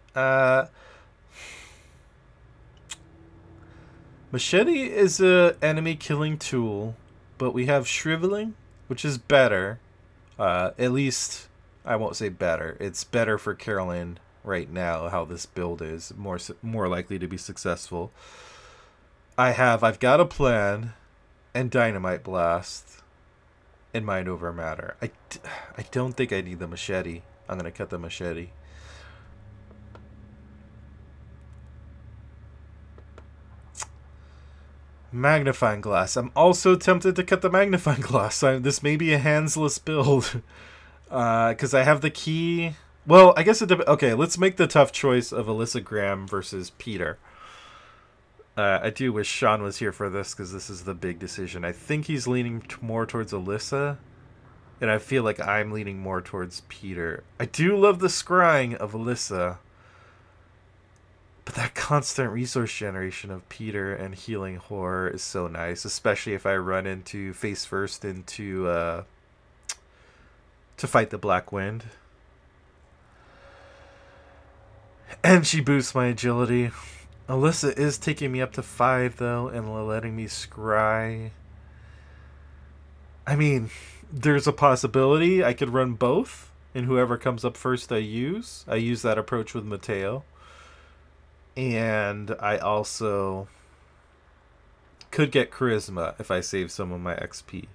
Machete is a enemy killing tool, but we have shriveling, which is better. At least I won't say better. It's better for Carolyn right now. How this build is more likely to be successful. I've got a plan, and dynamite blast, and mind over matter. I don't think I need the machete. I'm gonna cut the machete. Magnifying glass. I'm also tempted to cut the magnifying glass. This may be a handsless build. Because I have the key. Well, I guess okay, let's make the tough choice of Alyssa Graham versus Peter. I do wish Sean was here for this, because this is the big decision. I think he's leaning more towards Alyssa, and I feel like I'm leaning more towards Peter. I do love the scrying of Alyssa, but that constant resource generation of Peter and healing horror is so nice, especially if I run into face first into to fight the Black Wind. And she boosts my agility. Alyssa is taking me up to 5 though, and letting me scry. I mean, there's a possibility I could run both, and whoever comes up first I use. I use that approach with Mateo. And I also could get charisma if I save some of my XP.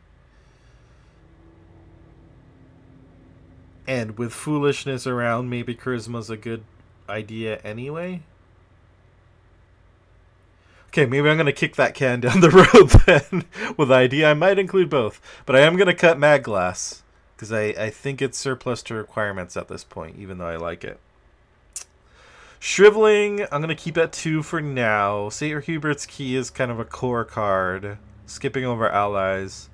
And with foolishness around, maybe charisma's a good idea anyway. Okay, maybe I'm going to kick that can down the road then. With the idea I might include both. But I am going to cut Mag Glass, because I think it's surplus to requirements at this point, even though I like it. Shriveling, I'm going to keep at 2 for now. Satyr Hubert's Key is kind of a core card. Skipping over allies.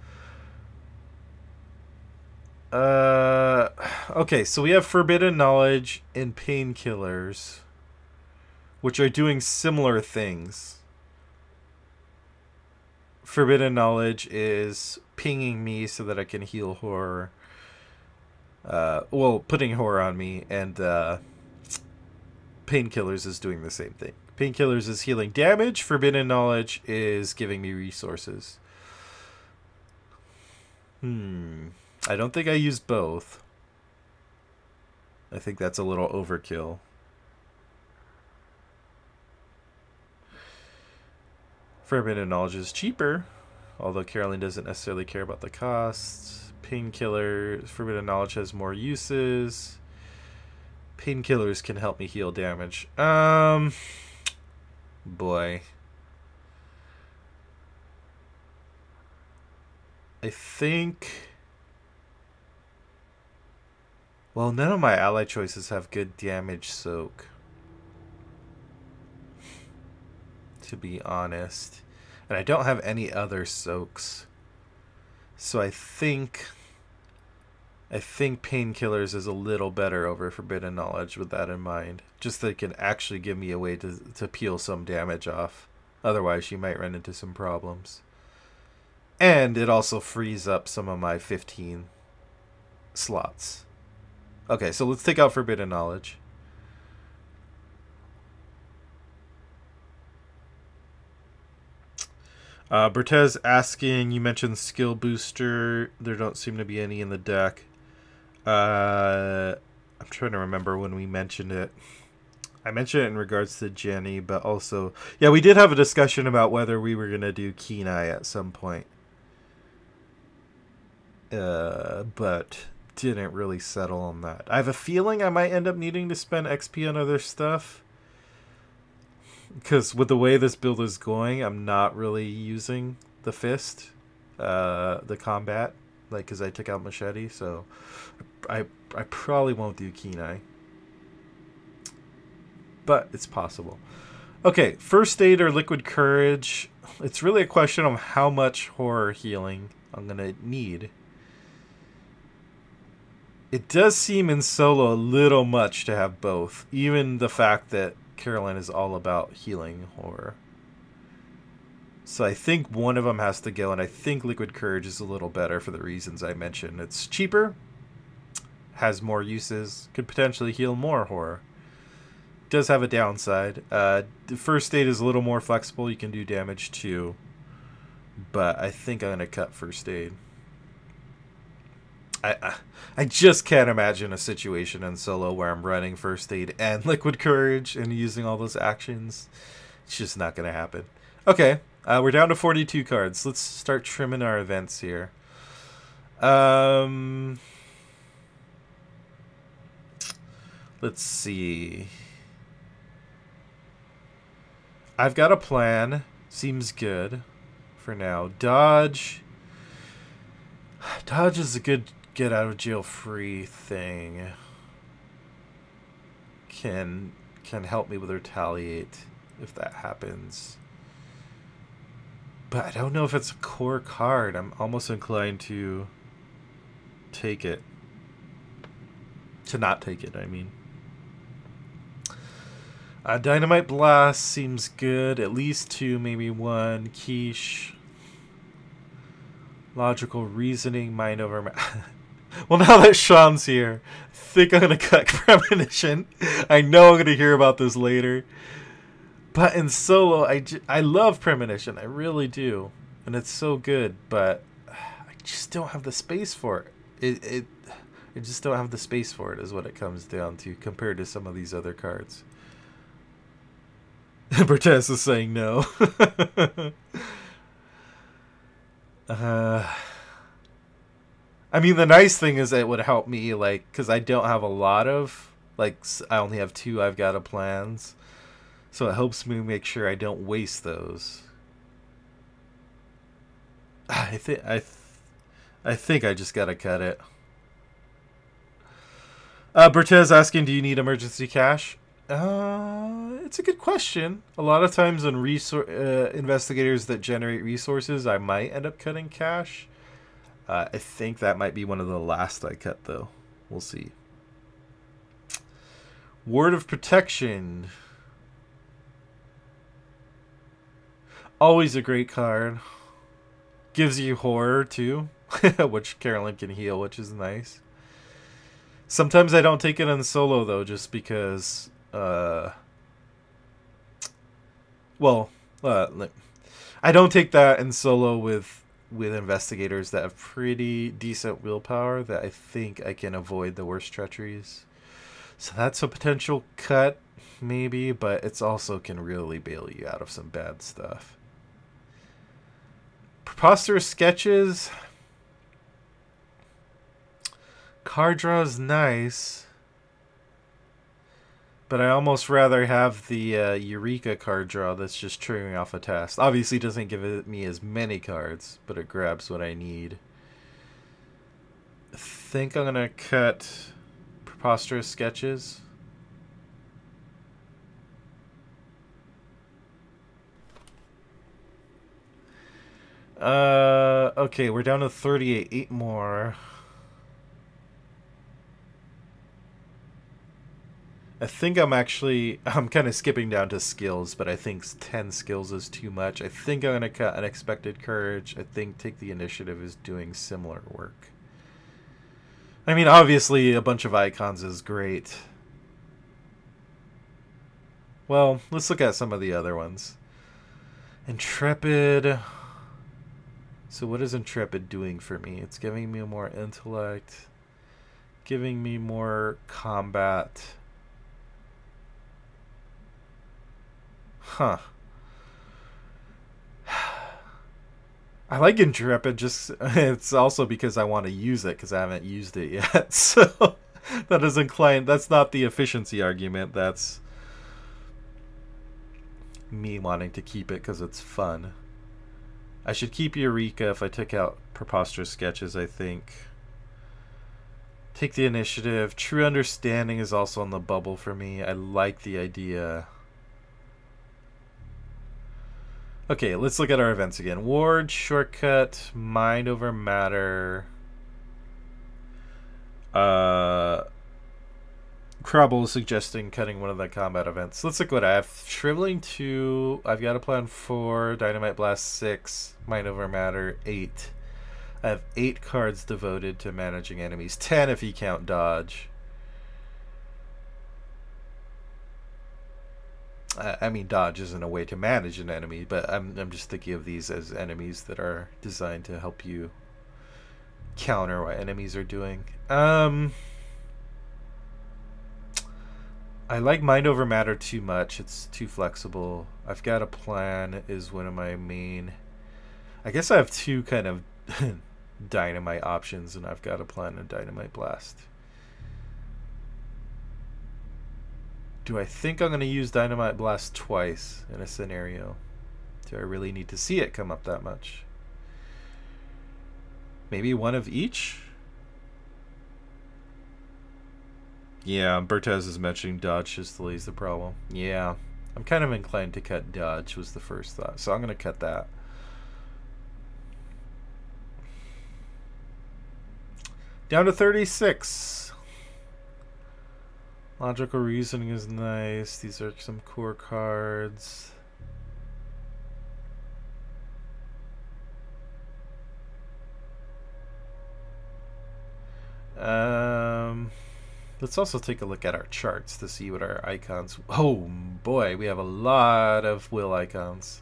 Okay, so we have Forbidden Knowledge and Painkillers, which are doing similar things. Forbidden Knowledge is pinging me so that I can heal horror. Well, putting horror on me, and Painkillers is doing the same thing. Painkillers is healing damage. Forbidden Knowledge is giving me resources. I don't think I use both. I think that's a little overkill. Forbidden Knowledge is cheaper, although Carolyn doesn't necessarily care about the costs. Painkiller, Forbidden Knowledge has more uses. Painkillers can help me heal damage. Boy. I think... Well, none of my ally choices have good damage soak, to be honest. And I don't have any other soaks. So I think Painkillers is a little better over Forbidden Knowledge with that in mind. Just that it can actually give me a way to peel some damage off. Otherwise, you might run into some problems. And it also frees up some of my 15 slots. Okay, so let's take out Forbidden Knowledge. Bertez asking, you mentioned Skill Booster. There don't seem to be any in the deck. I'm trying to remember when we mentioned it. I mentioned it in regards to Jenny, but also... Yeah, we did have a discussion about whether we were going to do Keen Eye at some point. But didn't really settle on that. I have a feeling I might end up needing to spend XP on other stuff. Because with the way this build is going, I'm not really using the fist, the combat, like, because I took out machete, so I probably won't do Keen Eye. But it's possible. Okay, First Aid or Liquid Courage. It's really a question of how much horror healing I'm going to need. It does seem in solo a little much to have both, even the fact that Carolyn is all about healing horror. So I think one of them has to go, and I think Liquid Courage is a little better for the reasons I mentioned. It's cheaper, has more uses, could potentially heal more horror. Does have a downside. The First Aid is a little more flexible. You can do damage too. But I think I'm going to cut First Aid. I just can't imagine a situation in solo where I'm running First Aid and Liquid Courage and using all those actions. It's just not going to happen. Okay, we're down to 42 cards. Let's start trimming our events here. Let's see. I've got a plan. Seems good for now. Dodge. Dodge is a good get out of jail free thing. Can help me with retaliate if that happens. But I don't know if it's a core card. I'm almost inclined to take it. To not take it, I mean. Dynamite Blast seems good. At least 2, maybe 1. Quiche. Logical Reasoning, Mind Over... Well, now that Sean's here, I think I'm going to cut Premonition. I know I'm going to hear about this later. But in solo, I love Premonition. I really do. And it's so good, but I just don't have the space for it. I just don't have the space for it is what it comes down to compared to some of these other cards. Bertez is saying no. I mean, the nice thing is it would help me, like, because I don't have a lot of, like, I only have 2 I've got plans. So it helps me make sure I don't waste those. I think I just gotta cut it. Bertez asking, do you need emergency cash? It's a good question. A lot of times on investigators that generate resources, I might end up cutting cash. I think that might be one of the last I cut, though. We'll see. Word of Protection. Always a great card. Gives you horror, too. Which Carolyn can heal, which is nice. Sometimes I don't take it in solo, though, just because... I don't take that in solo with investigators that have pretty decent willpower that I think I can avoid the worst treacheries. So that's a potential cut, maybe, but it's also can really bail you out of some bad stuff. Preposterous Sketches. Card draw is nice. But I almost rather have the Eureka card draw that's just triggering off a test. Obviously it doesn't give me as many cards, but it grabs what I need. I think I'm going to cut Preposterous Sketches. Okay, we're down to 38. 8 more. I think I'm kind of skipping down to skills, but I think 10 skills is too much. I think I'm going to cut Unexpected Courage. I think Take the Initiative is doing similar work. I mean, obviously, a bunch of icons is great. Well, let's look at some of the other ones. Intrepid. So what is Intrepid doing for me? It's giving me more intellect. Giving me more combat. Huh. I like Intrepid, just it's also because I want to use it because I haven't used it yet. So that is inclined. That's not the efficiency argument. That's me wanting to keep it because it's fun. I should keep Eureka if I took out Preposterous Sketches, I think. Take the Initiative. True Understanding is also on the bubble for me. I like the idea. Okay, let's look at our events again. Ward, Shortcut, Mind Over Matter. Crubble is suggesting cutting one of the combat events. Let's look what I have. Shriveling 2. I've got a plan 4. Dynamite Blast 6. Mind over Matter 8. I have 8 cards devoted to managing enemies. 10 if you count dodge. I mean, dodge isn't a way to manage an enemy, but I'm just thinking of these as enemies that are designed to help you counter what enemies are doing. I like Mind Over Matter too much. It's too flexible. I've Got a Plan is one of my main... I guess I have 2 kind of dynamite options, and I've Got a Plan and Dynamite Blast. Do I think I'm going to use Dynamite Blast twice in a scenario? Do I really need to see it come up that much? Maybe one of each? Yeah, Bertez is mentioning dodge just delays the problem. Yeah, I'm kind of inclined to cut dodge was the first thought, so I'm going to cut that. Down to 36. Logical Reasoning is nice. These are some core cards. Let's also take a look at our charts to see what our icons... Oh boy, we have a lot of will icons.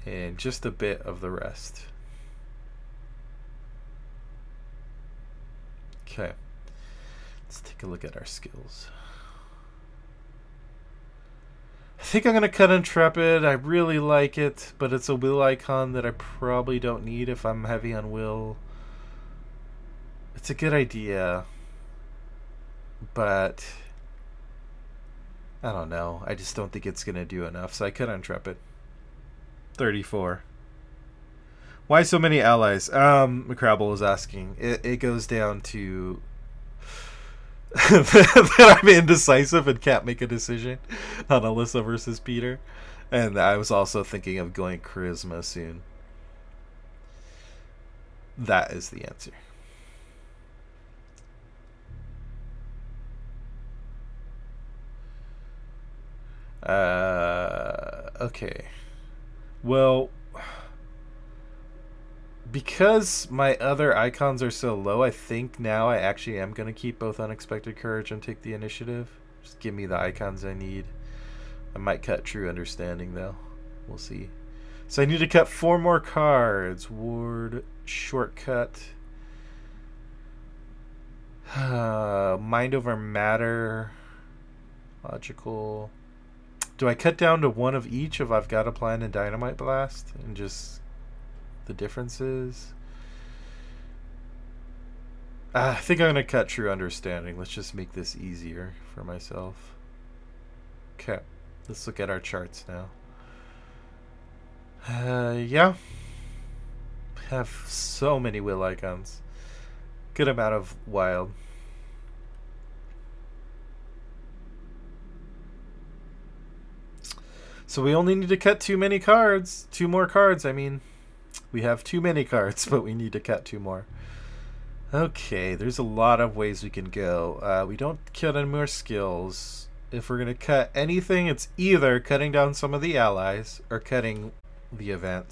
And just a bit of the rest. Okay, let's take a look at our skills. I think I'm going to cut Intrepid. I really like it, but it's a will icon that I probably don't need if I'm heavy on will. It's a good idea, but I don't know. I just don't think it's going to do enough, so I cut Intrepid. 34. Why so many allies? McCrabble is asking. It goes down to that I'm indecisive and can't make a decision on Alyssa versus Peter. And I was also thinking of going Charisma soon. That is the answer. Okay. Well... Because my other icons are so low, I think now I actually am going to keep both Unexpected Courage and take the initiative. Just give me the icons I need. I might cut True Understanding, though. We'll see. So I need to cut 4 more cards. Ward, Shortcut. Mind Over Matter. Logical. Do I cut down to 1 of each if I've Got a Plan and Dynamite Blast? And just... the differences. I think I'm going to cut True Understanding. Let's just make this easier for myself. Okay, let's look at our charts now. Yeah. Have so many will icons. Good amount of wild. So we only need to cut 2 cards. 2 more cards, I mean. We have too many cards, but we need to cut 2 more. Okay, there's a lot of ways we can go. We don't cut any more skills. If we're going to cut anything, it's either cutting down some of the allies or cutting the events.